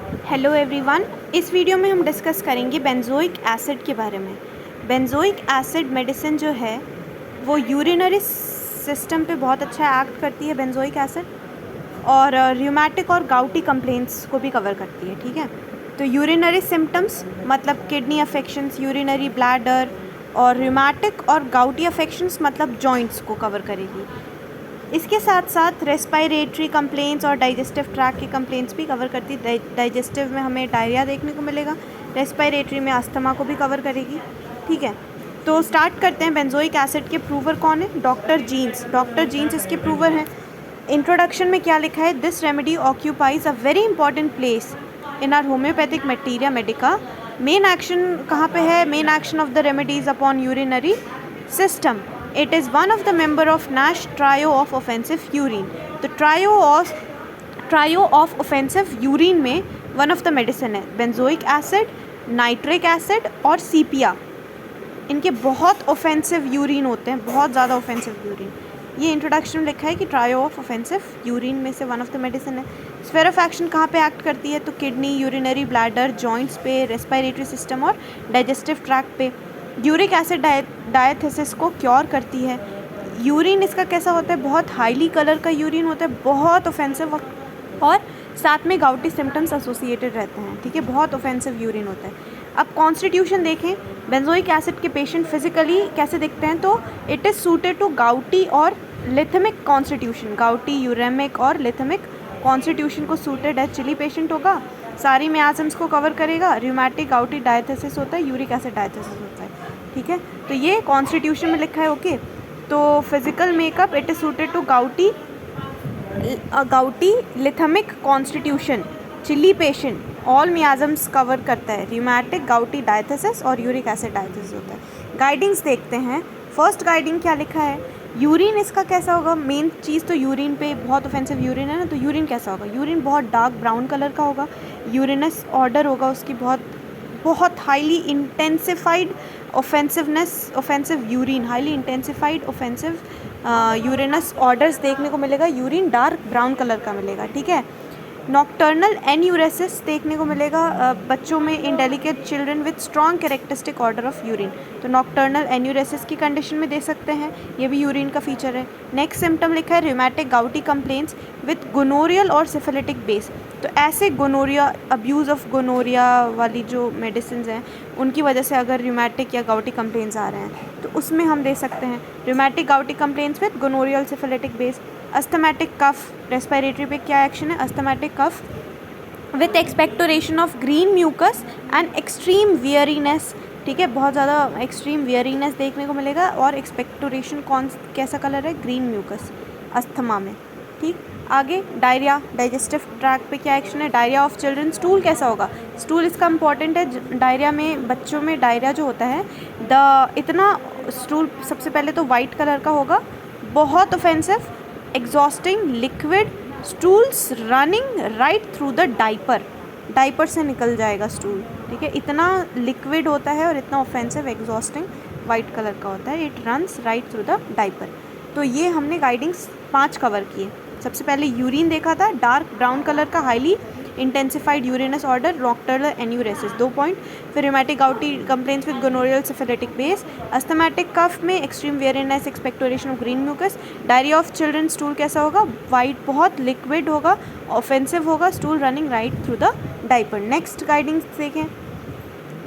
Hello everyone. इस video में हम डिस्कस करेंगे बेंजोइक एसिड के बारे में। बेंजोइक एसिड मेडिसिन जो है वो यूरिनरी सिस्टम पे बहुत अच्छा एक्ट करती है बेंजोइक एसिड, और रियूमेटिक और गाउटी कंप्लेंट्स को भी कवर करती है। ठीक है, तो यूरिनरी सिम्टम्स मतलब किडनी अफेक्शंस, यूरिनरी ब्लैडर, और रियूमेटिक और गाउटी अफेक्शंस मतलब जॉइंट्स को कवर करेगी। इसके साथ साथ रेस्पिरेटरी कंप्लेंट्स और डाइजेस्टिव ट्रैक की कंप्लेंट्स भी कवर करती है। डाइजेस्टिव में हमें डायरिया देखने को मिलेगा, रेस्पिरेटरी में अस्थमा को भी कवर करेगी। ठीक है, तो स्टार्ट करते हैं। बेंजोइक एसिड के प्रूवर कौन है? डॉक्टर जीन्स इसके प्रूवर हैं। इंट्रोडक्शन में क्या लिखा है? This remedy occupies a very important place in are homeopathic materia Medica. Main action कहाँ पे है? Main action of the remedies upon urinary system. It is one of the member of Nash trio of offensive urine. तो trio of offensive urine में one of the medicine है benzoic acid, nitric acid और सीपिया। इनके बहुत offensive urine होते हैं, बहुत ज़्यादा ऑफेंसिव यूरिन। ये इंट्रोडक्शन में लिखा है कि ट्रायो ऑफ ऑफेंसिव यूरिन में से वन ऑफ द मेडिसिन है। स्फीयर ऑफ एक्शन कहाँ पे एक्ट करती है? तो किडनी, यूरिनरी ब्लैडर, जॉइंट्स पे, रेस्पिरेटरी सिस्टम और डाइजेस्टिव ट्रैक्ट पे। यूरिक एसिड डायथिसिस को क्योर करती है। यूरिन इसका कैसा होता है? बहुत हाईली कलर का यूरिन होता है, बहुत ऑफेंसिव, और साथ में गाउटी सिम्टम्स एसोसिएटेड रहते हैं। ठीक है, बहुत ऑफेंसिव यूरिन होता है। अब कॉन्स्टिट्यूशन देखें, बेंजोइक एसिड के पेशेंट फिजिकली कैसे दिखते हैं? तो इट इज़ सूटेड टू गाउटी और लिथमिक कॉन्स्टिट्यूशन। गाउटी, यूरेमिक और लिथमिक कॉन्स्टिट्यूशन को सूटेड है। चिली पेशेंट होगा, सारी मियाजम्स को कवर करेगा, रियूमेटिक गाउटी डायथिसिस होता है, यूरिक एसिड डायथिसिस होता है। ठीक है, तो ये कॉन्स्टिट्यूशन में लिखा है। ओके, तो physical makeup, it is suited to gouty lithemic constitution, chilly patient, all miasms cover करता है, रियूमेटिक गाउटी डायथिसिस और यूरिक एसिड डायथिसिस होता है। गाइडिंग्स देखते हैं। फर्स्ट गाइडिंग क्या लिखा है? यूरिन इसका कैसा होगा? मेन चीज़ तो यूरिन पे, बहुत ऑफेंसिव यूरिन है ना, तो यूरिन कैसा होगा? यूरिन बहुत डार्क ब्राउन कलर का होगा। यूरिनस ऑर्डर होगा उसकी बहुत highly intensified offensive urine, highly intensified offensive urens orders देखने को मिलेगा। यूरिन डार्क ब्राउन कलर का मिलेगा। ठीक है, नॉक्टर्नल एन्यूरेसिस देखने को मिलेगा बच्चों में, in delicate children with strong characteristic odour of urine. तो नॉक्टर्नल एन्यूरेसिस की कंडीशन में दे सकते हैं, ये भी यूरिन का फीचर है। नेक्स्ट सिम्टम लिखा है rheumatic gouty complaints with gonorrhoeal और सिफिलिटिक बेस। तो ऐसे गोनोरिया, अब्यूज़ ऑफ गोनोरिया वाली जो मेडिसिन हैं उनकी वजह से अगर रियूमेटिक या गाउटी कंप्लेंट्स आ रहे हैं तो उसमें हम दे सकते हैं rheumatic gouty complaints with gonorrhoeal syphilitic base. Asthmatic cough, respiratory पे क्या एक्शन है? Asthmatic cough with expectoration of green mucus and extreme weariness. ठीक है, बहुत ज़्यादा एक्सट्रीम वियरीनेस देखने को मिलेगा, और एक्सपेक्टोरेशन कैसा कलर है? ग्रीन म्यूकस अस्थमा में। ठीक, आगे डायरिया, डाइजेस्टिव ट्रैक्ट पे क्या एक्शन है? Diarrhoea of children. स्टूल कैसा होगा? स्टूल इसका इंपॉर्टेंट है डायरिया में। बच्चों में डायरिया जो होता है, इतना स्टूल सबसे पहले तो वाइट कलर का होगा, बहुत offensive, exhausting, liquid, stools running right through the diaper से निकल जाएगा स्टूल। ठीक है, इतना लिक्विड होता है और इतना ऑफेंसिव, एग्जॉस्टिंग, वाइट कलर का होता है। It runs right through the diaper. तो ये हमने गाइडिंग्स 5 कवर किए। सबसे पहले यूरिन देखा था, डार्क ब्राउन कलर का, highly intensified urinous odour, nocturnal enuresis, 2 point. फिर rheumatic gouty complaints with gonorrhoeal syphilitic base. Asthmatic cough में extreme weariness, expectoration of green mucus. Diarrhoea of children, stool कैसा होगा? वाइट, बहुत liquid होगा, offensive होगा, stool running right through the diaper. Next guidings देखें।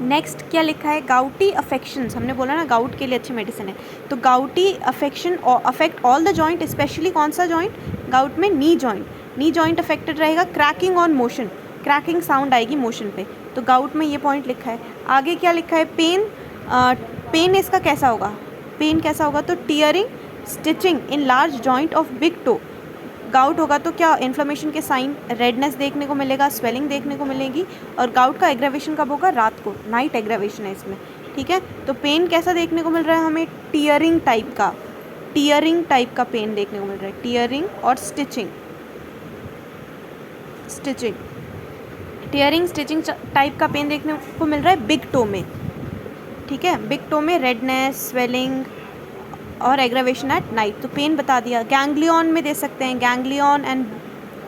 Next क्या लिखा है? Gouty affections. हमने बोला ना गाउट के लिए अच्छी मेडिसिन है, तो gouty affection affect all the joint, specially कौन सा जॉइंट? गाउट में नी जॉइंट अफेक्टेड रहेगा। Cracking on motion, cracking sound आएगी मोशन पे, तो गाउट में ये पॉइंट लिखा है। आगे क्या लिखा है? पेन इसका कैसा होगा? पेन कैसा होगा? तो tearing, stitching in large joint of big toe. Gout होगा तो क्या? इन्फ्लेमेशन के साइन, रेडनेस देखने को मिलेगा, स्वेलिंग देखने को मिलेगी। और गाउट का एग्रावेशन कब होगा? रात को, नाइट एग्रावेशन है इसमें। ठीक है, तो पेन कैसा देखने को मिल रहा है हमें? टीयरिंग टाइप का पेन देखने को मिल रहा है। टीयरिंग और स्टिचिंग टीयरिंग स्टिचिंग टाइप का पेन देखने को मिल रहा है बिग टो में। ठीक है, बिग टो में रेडनेस, स्वेलिंग और एग्रावेशन एट नाइट। तो पेन बता दिया। गैंग्लियन में दे सकते हैं,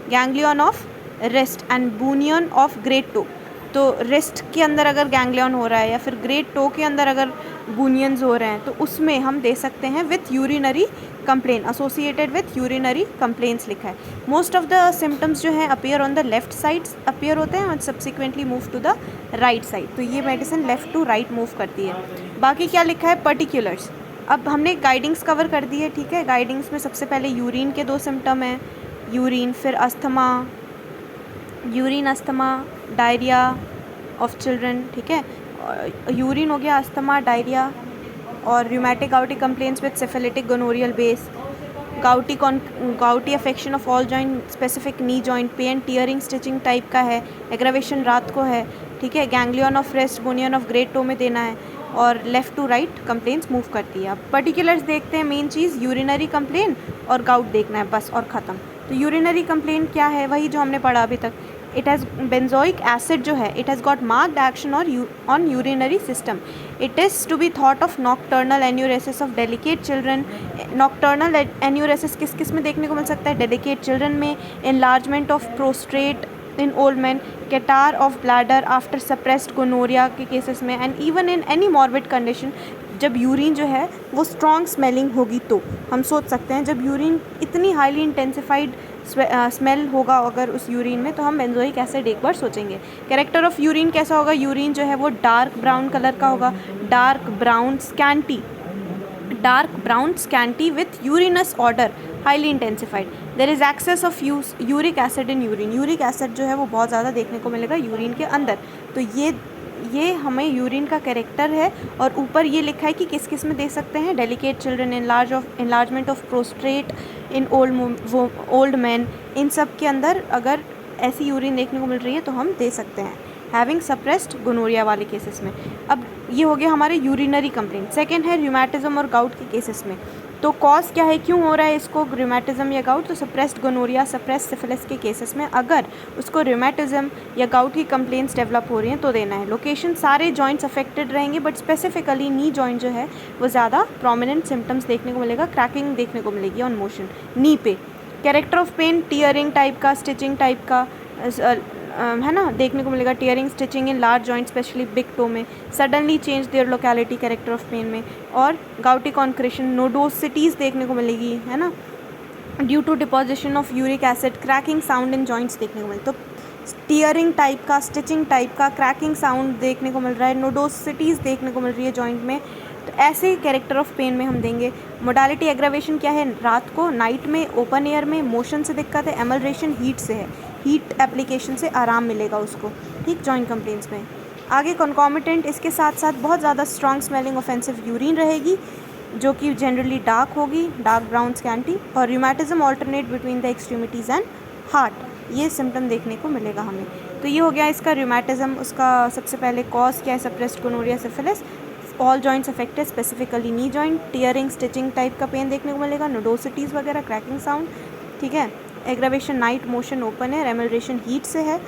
ganglion of wrist and bunion of great toe. तो रिस्ट के अंदर अगर गैंग्लियन हो रहा है या फिर ग्रेट टो के अंदर अगर बूनियंस हो रहे हैं तो उसमें हम दे सकते हैं with urinary complain, associated with urinary complaints लिखा है। मोस्ट ऑफ द सिम्टम्स जो हैं appear on the left side appear होते हैं और subsequently move to the right side. तो ये medicine left to right move करती है। बाकी क्या लिखा है, पर्टिकुलर्स। अब हमने गाइडिंग्स कवर कर दी है, ठीक है। गाइडिंग्स में सबसे पहले यूरिन के 2 सिम्टम हैं, यूरिन, फिर asthma, urine asthma, diarrhoea of children, ठीक है। यूरिन हो गया, अस्थमा, डायरिया और rheumatic gouty complaints with syphilitic gonorrhoeal base, gouty affection of all joint, specific knee joint pain, tearing stitching type का है, एग्रावेशन रात को है, ठीक है। Ganglion of wrist, bunion of great toe में देना है और left to right complaints move करती है। अब पर्टिकुलर्स देखते हैं, मेन चीज़ यूरिनरी कंप्लेन और गाउट देखना है बस और ख़त्म। तो यूरिनरी कंप्लेन क्या है, वही जो हमने पढ़ा अभी तक। इट हैज़ बेंजोइक एसिड जो है, it has got marked action on urinary system. It is to be thought of nocturnal enuresis of delicate children. Nocturnal enuresis किस किस में देखने को मिल सकता है, डेलिकेट चिल्ड्रन में, enlargement of prostate in old man, catarrh of bladder after suppressed gonorrhoea के केसेस में, and even in any morbid condition. जब यूरिन जो है वो स्ट्रॉन्ग स्मेलिंग होगी तो हम सोच सकते हैं, जब यूरिन इतनी हाईली इंटेंसिफाइड स्मेल होगा अगर उस यूरिन में, तो हम बेंजोइक एसिड एक बार सोचेंगे। कैरेक्टर ऑफ यूरिन कैसा होगा, यूरिन जो है वो डार्क ब्राउन कलर का होगा, dark brown scanty with urinous odour, highly intensified. There is excess of uric acid in urine, uric acid जो है वो बहुत ज़्यादा देखने को मिलेगा यूरिन के अंदर। तो ये हमें यूरिन का कैरेक्टर है। और ऊपर ये लिखा है कि किस किस में दे सकते हैं, delicate children, enlargement of prostate in old man, इन सब के अंदर अगर ऐसी यूरिन देखने को मिल रही है तो हम दे सकते हैं, हैविंग सप्रेस्ड गोनोरिया वाले केसेस में। अब ये हो गया हमारे यूरिनरी कंप्लेंट। सेकेंड है रूमेटिज्म और गाउट के केसेस में। तो कॉज क्या है, क्यों हो रहा है इसको रूमेटिज्म या गाउट, तो सप्रेस्ड गोनोरिया, सप्रेस्ड सिफिलिस के केसेस में अगर उसको रूमेटिज्म या गाउट की कंप्लेंट्स डेवलप हो रही हैं तो देना है। लोकेशन सारे जॉइंट्स अफेक्टेड रहेंगे, बट स्पेसिफिकली नी जॉइंट जो है वो ज़्यादा प्रोमिनेंट सिम्टम्स देखने को मिलेगा, क्रैकिंग देखने को मिलेगी ऑन मोशन नी पे। Character of pain tearing type का, स्टिचिंग टाइप का है ना, देखने को मिलेगा, tearing stitching in large joint specially big toe में, suddenly change their locality character of pain में, और गाउटी कॉन्क्रेशन, नोडोसिटीज़ देखने को मिलेगी, है ना, due to deposition of uric acid, cracking sound in joints देखने को मिले। तो टीयरिंग टाइप का, स्टिचिंग टाइप का, क्रैकिंग साउंड देखने को मिल रहा है, नोडोसिटीज़ देखने को मिल रही है जॉइंट में, तो ऐसे कैरेक्टर ऑफ पेन में हम देंगे। मोडालिटी एग्रावेशन क्या है, रात को, नाइट में, ओपन एयर में, मोशन से दिक्कत है, एमल्ट्रेशन हीट से है, हीट एप्लीकेशन से आराम मिलेगा उसको, ठीक, जॉइंट कंप्लेंट्स में। आगे कॉन्कॉमिटेंट इसके साथ साथ बहुत ज़्यादा स्ट्रॉन्ग स्मेलिंग ऑफेंसिव यूरिन रहेगी जो कि जनरली डार्क होगी, डार्क ब्राउन स्कैंटी, और rheumatism alternate between the extremities and heart, ये सिम्टम देखने को मिलेगा हमें। तो ये हो गया इसका रूमेटिज्म। उसका सबसे पहले कॉज क्या है, suppressed gonorrhoea syphilis, all joints affected, specifically knee joint, tearing stitching type का पेन देखने को मिलेगा, नोडोसिटीज़ वगैरह, क्रैकिंग साउंड, ठीक है। एग्रावेशन नाइट, मोशन ओपन है, एमल्ट्रेशन हीट से है,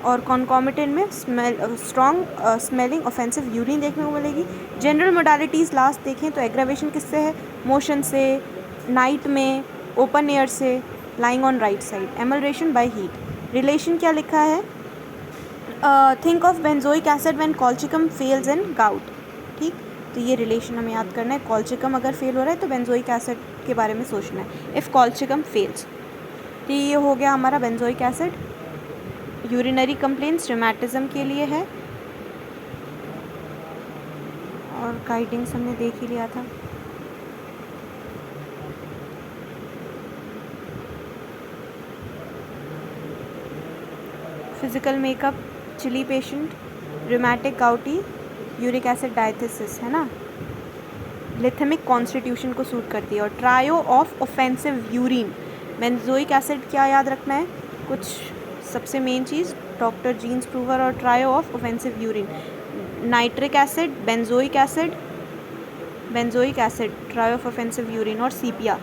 और कॉन्कॉमिटेंट में स्ट्रॉन्ग स्मेलिंग ऑफेंसिव यूरिन देखने को मिलेगी। जनरल मोडालिटीज़ लास्ट देखें तो एग्रावेशन किससे है, मोशन से, नाइट में, ओपन एयर से, lying on right side, amelioration by heat. Relation क्या लिखा है, think of benzoic acid when colchicum fails in gout, ठीक। तो ये रिलेशन हमें याद करना है, कॉल्चिकम अगर फेल हो रहा है तो बेंजोइक एसिड के बारे में सोचना है, इफ़ कॉल्चिकम फेल्स। तो ये हो गया हमारा benzoic acid. Urinary complaints rheumatism के लिए है, और गाइडिंग्स हमने देख ही लिया था। Physical makeup, chilly patient, rheumatic gouty, uric acid diathesis, है ना, लिथेमिक कॉन्स्टिट्यूशन को सूट करती है। और trio of offensive urine, benzoic acid क्या याद रखना है, कुछ सबसे मेन चीज़, डॉक्टर जीन्स प्रूवर और trio of offensive urine, nitric acid, benzoic acid, trio of offensive urine, और sepia,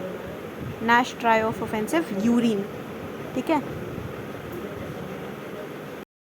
Nash trio of offensive urine, ठीक है।